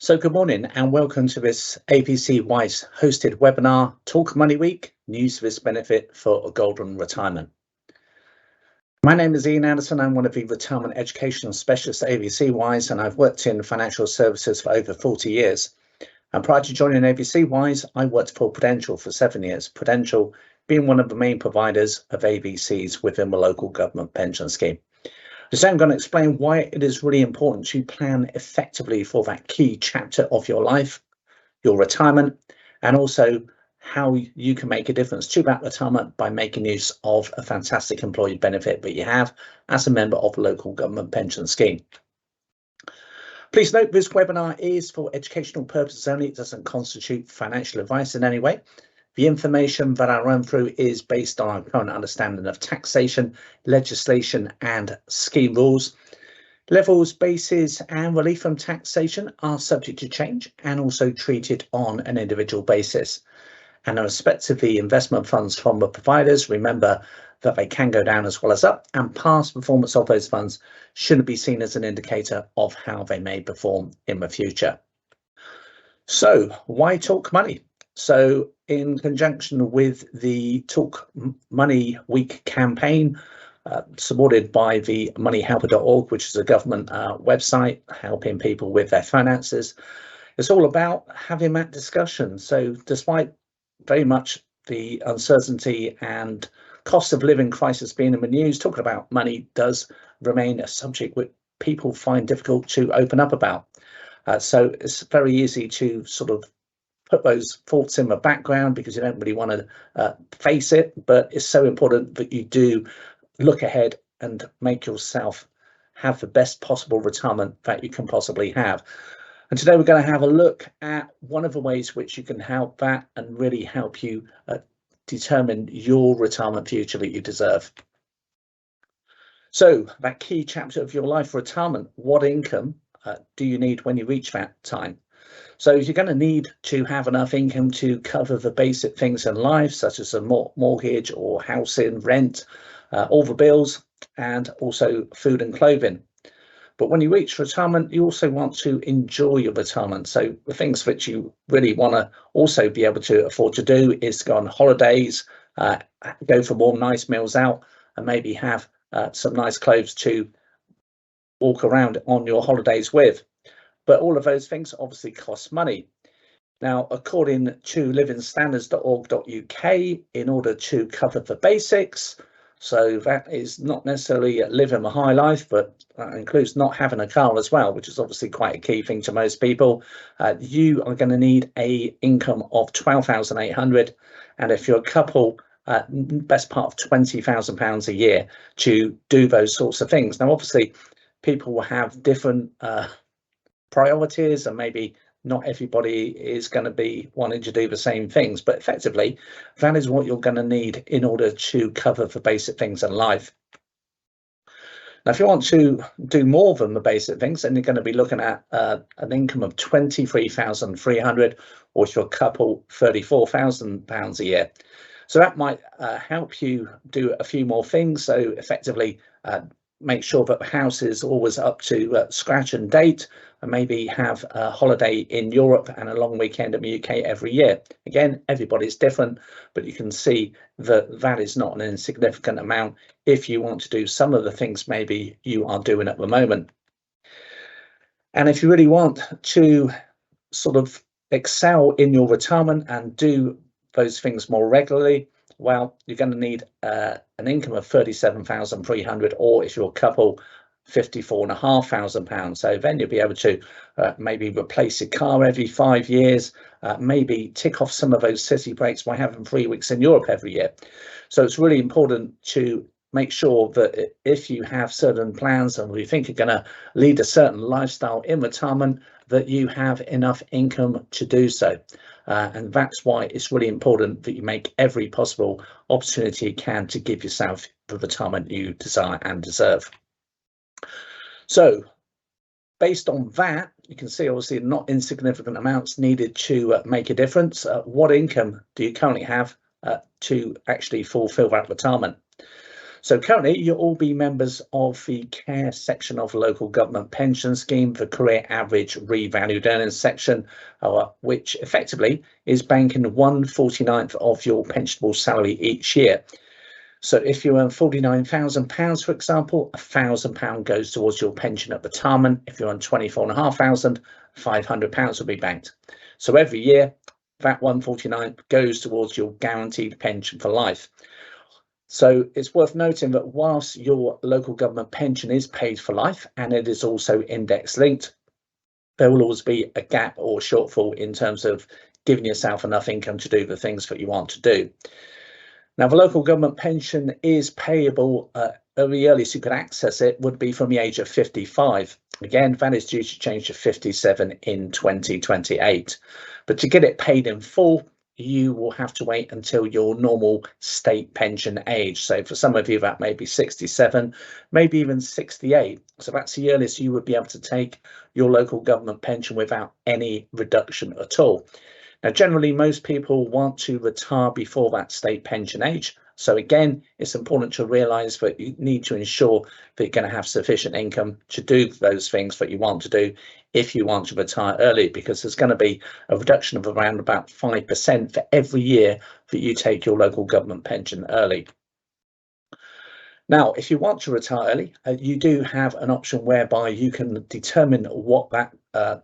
So good morning and welcome to this ABC Wise hosted webinar, Talk Money Week, News for this benefit for a golden retirement. My name is Ian Anderson. I'm one of the retirement educational specialists at ABC Wise, and I've worked in financial services for over 40 years. And prior to joining ABC Wise, I worked for Prudential for 7 years, Prudential being one of the main providers of ABCs within the local government pension scheme. So I'm going to explain why it is really important to plan effectively for that key chapter of your life, your retirement, and also how you can make a difference to that retirement by making use of a fantastic employee benefit that you have as a member of a local government pension scheme. Please note this webinar is for educational purposes only. It doesn't constitute financial advice in any way. The information that I run through is based on our current understanding of taxation, legislation and scheme rules. Levels, bases and relief from taxation are subject to change and also treated on an individual basis. And in respect of the investment funds from the providers, remember that they can go down as well as up, and past performance of those funds shouldn't be seen as an indicator of how they may perform in the future. So why talk money? So in conjunction with the Talk Money Week campaign, supported by the moneyhelper.org, which is a government website helping people with their finances, it's all about having that discussion. So despite very much the uncertainty and cost of living crisis being in the news, talking about money does remain a subject which people find difficult to open up about. So it's very easy to sort of put those thoughts in the background because you don't really want to face it, but it's so important that you do look ahead and make yourself have the best possible retirement that you can possibly have. And today we're going to have a look at one of the ways which you can help that and really help you determine your retirement future that you deserve. So that key chapter of your life, retirement, what income do you need when you reach that time? So you're going to need to have enough income to cover the basic things in life, such as a mortgage or housing, rent, all the bills, and also food and clothing. But when you reach retirement, you also want to enjoy your retirement. So the things which you really want to also be able to afford to do is go on holidays, go for more nice meals out, and maybe have some nice clothes to walk around on your holidays with. But all of those things obviously cost money. Now, according to livingstandards.org.uk, in order to cover the basics, so that is not necessarily living a high life, but that includes not having a car as well, which is obviously quite a key thing to most people. You are going to need a income of 12,800, and if you're a couple, best part of £20,000 a year to do those sorts of things. Now, obviously, people will have different priorities, and maybe not everybody is going to be wanting to do the same things, but effectively that is what you're going to need in order to cover the basic things in life. Now, if you want to do more than the basic things, then you're going to be looking at an income of 23,300, or if you're a couple, £34,000 a year. So that might help you do a few more things. So effectively make sure that the house is always up to scratch and date, and maybe have a holiday in Europe and a long weekend in the UK every year. Again, everybody's different, but you can see that that is not an insignificant amount if you want to do some of the things maybe you are doing at the moment. And if you really want to sort of excel in your retirement and do those things more regularly, well, you're going to need an income of 37,300, or if you're a couple, £54,500. So then you'll be able to maybe replace your car every 5 years, maybe tick off some of those city breaks by having 3 weeks in Europe every year. So it's really important to make sure that if you have certain plans and you think you're going to lead a certain lifestyle in retirement, that you have enough income to do so. And that's why it's really important that you make every possible opportunity you can to give yourself the retirement you desire and deserve. So based on that, you can see obviously not insignificant amounts needed to make a difference. What income do you currently have to actually fulfill that retirement? So currently you'll all be members of the care section of local government pension scheme, the career average revalued earnings section, which effectively is banking 1/49th of your pensionable salary each year. So if you earn £49,000, for example, £1,000 goes towards your pension at retirement. If you earn £24,500, £500 will be banked. So every year, that 1/49 goes towards your guaranteed pension for life. So it's worth noting that whilst your local government pension is paid for life and it is also index linked, there will always be a gap or shortfall in terms of giving yourself enough income to do the things that you want to do. Now, the local government pension is payable, the earliest you could access it would be from the age of 55. Again, that is due to change to 57 in 2028. But to get it paid in full, you will have to wait until your normal state pension age. So for some of you, that may be 67, maybe even 68. So that's the earliest you would be able to take your local government pension without any reduction at all. Now, generally, most people want to retire before that state pension age. So again, it's important to realise that you need to ensure that you're going to have sufficient income to do those things that you want to do if you want to retire early, because there's going to be a reduction of around about 5% for every year that you take your local government pension early. Now, if you want to retire early, you do have an option whereby you can determine what that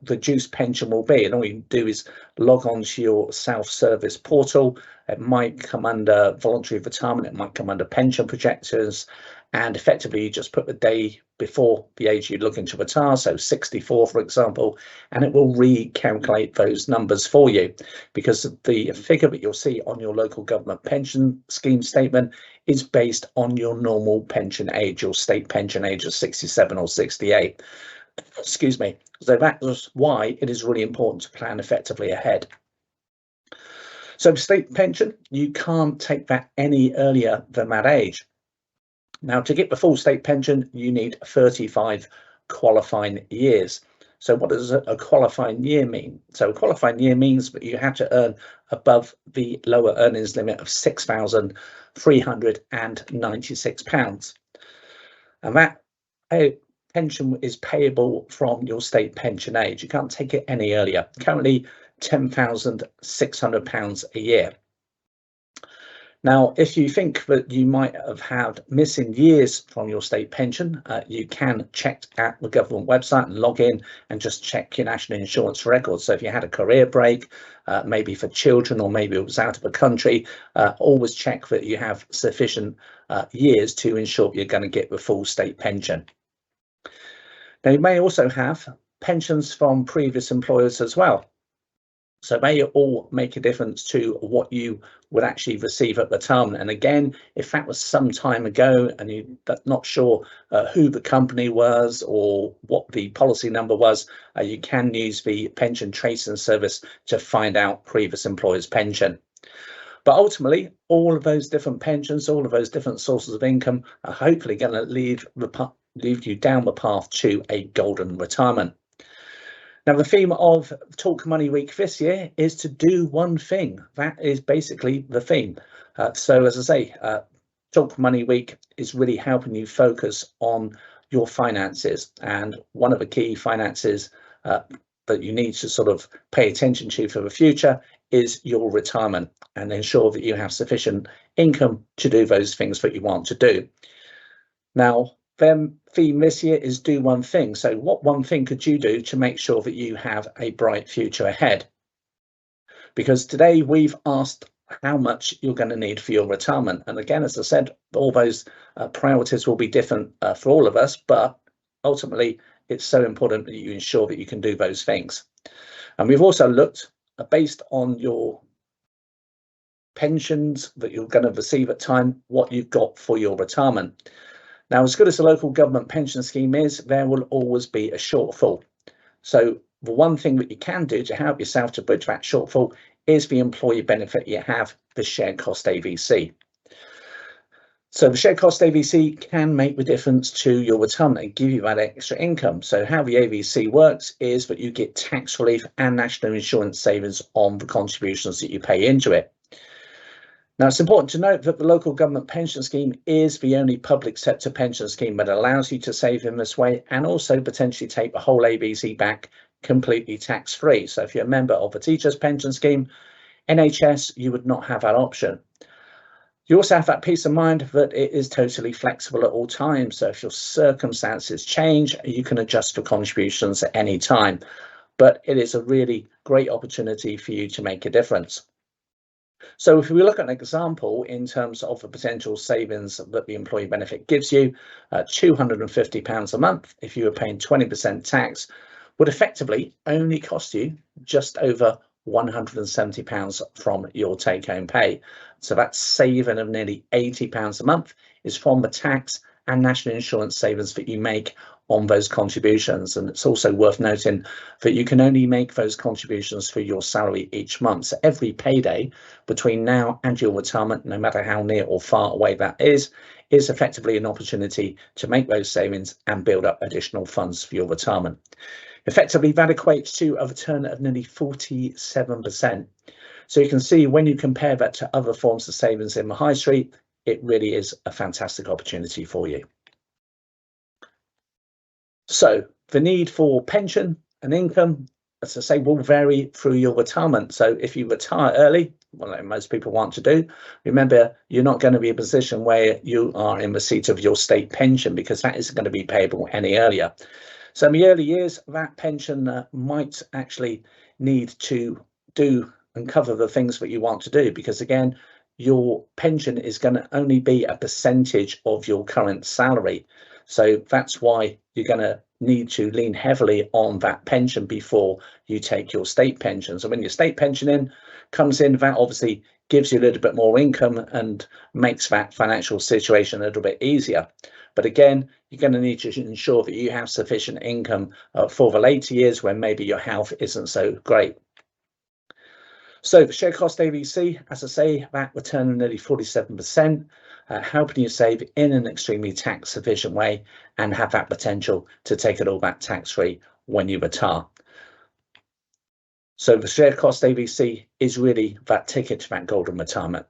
reduced pension will be. And all you do is log on to your self-service portal. It might come under voluntary retirement, it might come under pension projectors, and effectively you just put the day before the age you're looking to retire, so 64, for example, and it will recalculate those numbers for you, because the figure that you'll see on your local government pension scheme statement is based on your normal pension age, your state pension age of 67 or 68. Excuse me. So that's why it is really important to plan effectively ahead. So state pension, you can't take that any earlier than that age. Now, to get the full state pension, you need 35 qualifying years. So what does a qualifying year mean? So a qualifying year means that you have to earn above the lower earnings limit of £6,396. And that pension is payable from your state pension age. You can't take it any earlier. Currently, £10,600 a year. Now, if you think that you might have had missing years from your state pension, you can check at the government website and log in and just check your national insurance records. So if you had a career break, maybe for children, or maybe it was out of the country, always check that you have sufficient years to ensure you're going to get the full state pension. Now, you may also have pensions from previous employers as well. So they all make a difference to what you would actually receive at retirement. And again, if that was some time ago and you're not sure who the company was or what the policy number was, you can use the pension tracing service to find out previous employers' pension. But ultimately, all of those different pensions, all of those different sources of income are hopefully going to lead you down the path to a golden retirement. Now, the theme of Talk Money Week this year is to do one thing. That is basically the theme. So as I say, Talk Money Week is really helping you focus on your finances. And one of the key finances that you need to sort of pay attention to for the future is your retirement, and ensure that you have sufficient income to do those things that you want to do. Now, the theme this year is do one thing. So what one thing could you do to make sure that you have a bright future ahead? Because today we've asked how much you're going to need for your retirement. And again, as I said, all those priorities will be different for all of us, but ultimately it's so important that you ensure that you can do those things. And we've also looked based on your pensions that you're going to receive at time, what you've got for your retirement. Now, as good as the local government pension scheme is, there will always be a shortfall. So the one thing that you can do to help yourself to bridge that shortfall is the employee benefit you have, the shared cost AVC. So the shared cost AVC can make the difference to your retirement and give you that extra income. So how the AVC works is that you get tax relief and national insurance savings on the contributions that you pay into it. Now, it's important to note that the local government pension scheme is the only public sector pension scheme that allows you to save in this way and also potentially take the whole ABC back completely tax-free. So if you're a member of a teacher's pension scheme, NHS, you would not have that option. You also have that peace of mind that it is totally flexible at all times. So if your circumstances change, you can adjust for contributions at any time. But it is a really great opportunity for you to make a difference. So if we look at an example in terms of the potential savings that the employee benefit gives you, £250 a month, if you were paying 20% tax, would effectively only cost you just over £170 from your take-home pay. So that saving of nearly £80 a month is from the tax and national insurance savings that you make on those contributions. And it's also worth noting that you can only make those contributions for your salary each month. So every payday between now and your retirement, no matter how near or far away that is effectively an opportunity to make those savings and build up additional funds for your retirement. Effectively, that equates to a return of nearly 47%. So you can see when you compare that to other forms of savings in the high street, it really is a fantastic opportunity for you. So the need for pension and income, as I say, will vary through your retirement. So if you retire early, well, most people want to do, remember, you're not going to be in a position where you are in receipt of your state pension because that isn't going to be payable any earlier. So in the early years, that pension might actually need to do and cover the things that you want to do, because again, your pension is going to only be a percentage of your current salary. So that's why you're going to need to lean heavily on that pension before you take your state pension. So when your state pension comes in, that obviously gives you a little bit more income and makes that financial situation a little bit easier. But again, you're going to need to ensure that you have sufficient income for the later years when maybe your health isn't so great. So the share cost ABC, as I say, that return of nearly 47%, helping you save in an extremely tax efficient way and have that potential to take it all back tax-free when you retire. So the share cost ABC is really that ticket to that golden retirement.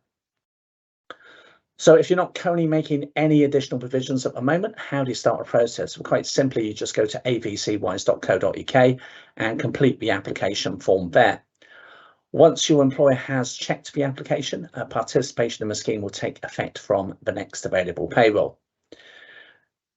So if you're not currently making any additional provisions at the moment, how do you start a process? Well, quite simply, you just go to abcwise.co.uk and complete the application form there. Once your employer has checked the application, participation in the scheme will take effect from the next available payroll.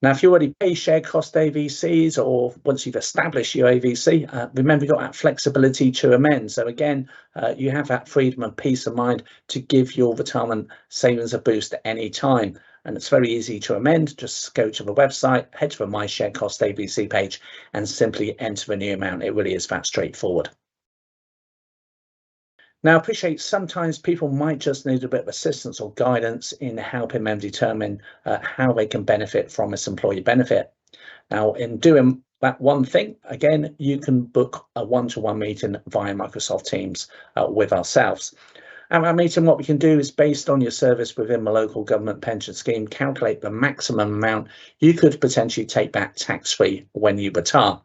Now, if you already pay share cost AVCs, or once you've established your AVC, remember you've got that flexibility to amend. So again, you have that freedom and peace of mind to give your retirement savings a boost at any time. And it's very easy to amend. Just go to the website, head to the My Share Cost AVC page and simply enter the new amount. It really is that straightforward. Now, I appreciate sometimes people might just need a bit of assistance or guidance in helping them determine how they can benefit from this employee benefit. Now, in doing that one thing, again, you can book a one-to-one meeting via Microsoft Teams with ourselves. And our meeting, what we can do is, based on your service within the local government pension scheme, calculate the maximum amount you could potentially take back tax-free when you retire.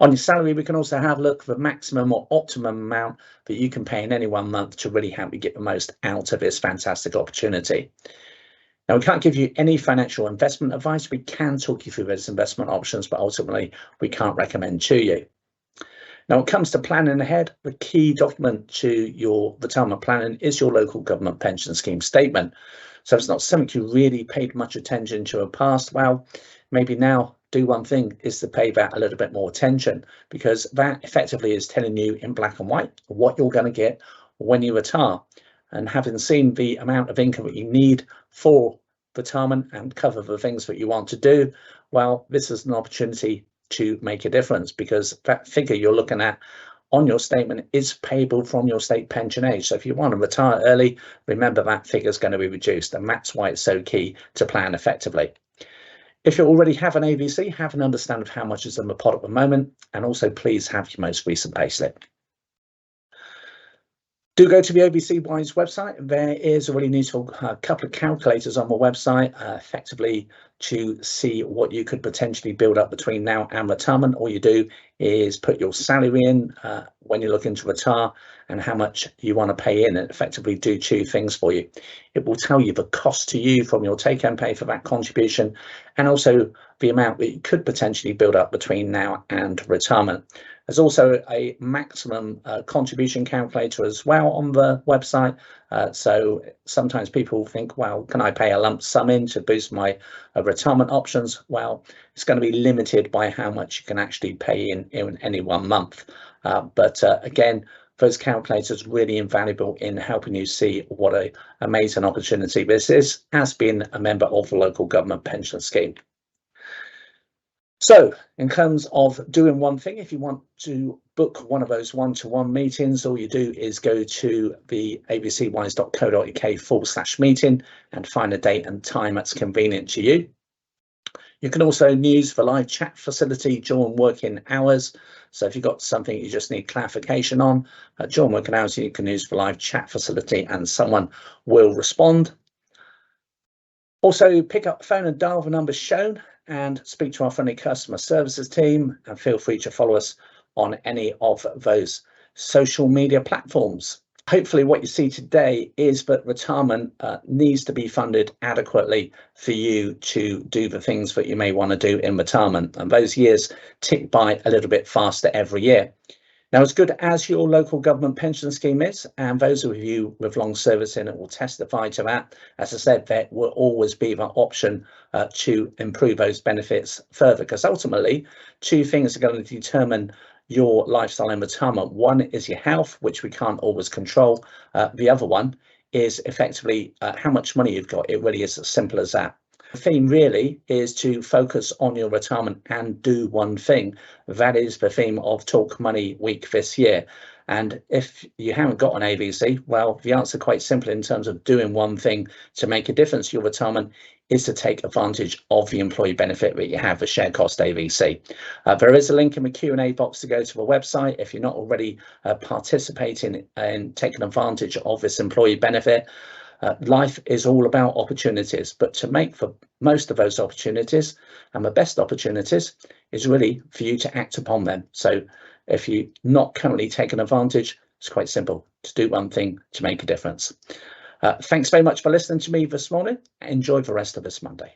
On your salary, we can also have a look for the maximum or optimum amount that you can pay in any one month to really help you get the most out of this fantastic opportunity. Now, we can't give you any financial investment advice. We can talk you through those investment options, but ultimately we can't recommend to you. Now, when it comes to planning ahead, the key document to your retirement planning is your local government pension scheme statement. So if it's not something you really paid much attention to in the past, well, maybe now do one thing is to pay that a little bit more attention, because that effectively is telling you in black and white what you're going to get when you retire. And having seen the amount of income that you need for retirement and cover the things that you want to do, well, this is an opportunity to make a difference, because that figure you're looking at on your statement is payable from your state pension age. So if you want to retire early, remember that figure is going to be reduced, and that's why it's so key to plan effectively. If you already have an AVC, have an understanding of how much is in the pot at the moment, and also please have your most recent payslip. Do go to the ABC Wise website. There is a really useful couple of calculators on the website, effectively to see what you could potentially build up between now and retirement. All you do is put your salary in when you're looking to retire and how much you want to pay in, and effectively do two things for you. It will tell you the cost to you from your take-home pay for that contribution, and also the amount that you could potentially build up between now and retirement. There's also a maximum contribution calculator as well on the website. So sometimes people think, well, can I pay a lump sum in to boost my retirement options? Well, it's going to be limited by how much you can actually pay in any 1 month. But again, those calculators really invaluable in helping you see what an amazing opportunity this is as being a member of the local government pension scheme. So in terms of doing one thing, if you want to book one of those one-to-one meetings, all you do is go to the abcwise.co.uk/meeting and find a date and time that's convenient to you. You can also use the live chat facility during working hours. So if you've got something you just need clarification on during working hours, you can use the live chat facility and someone will respond. Also, pick up the phone and dial the numbers shown and speak to our friendly customer services team, and feel free to follow us on any of those social media platforms. Hopefully what you see today is that retirement needs to be funded adequately for you to do the things that you may want to do in retirement, and those years tick by a little bit faster every year. Now, as good as your local government pension scheme is, and those of you with long service in it will testify to that, as I said, there will always be that option to improve those benefits further, because ultimately two things are going to determine your lifestyle in retirement. One is your health, which we can't always control. The other one is effectively how much money you've got. It really is as simple as that. The theme really is to focus on your retirement and do one thing. That is the theme of Talk Money Week this year. And if you haven't got an AVC, well, the answer quite simple in terms of doing one thing to make a difference to your retirement is to take advantage of the employee benefit that you have, the share cost AVC. There is a link in the Q&A box to go to the website if you're not already participating in taking advantage of this employee benefit. Life is all about opportunities, but to make the most of those opportunities, and the best opportunities, is really for you to act upon them. So if you're not currently taking advantage, it's quite simple to do one thing to make a difference. Thanks very much for listening to me this morning. Enjoy the rest of this Monday.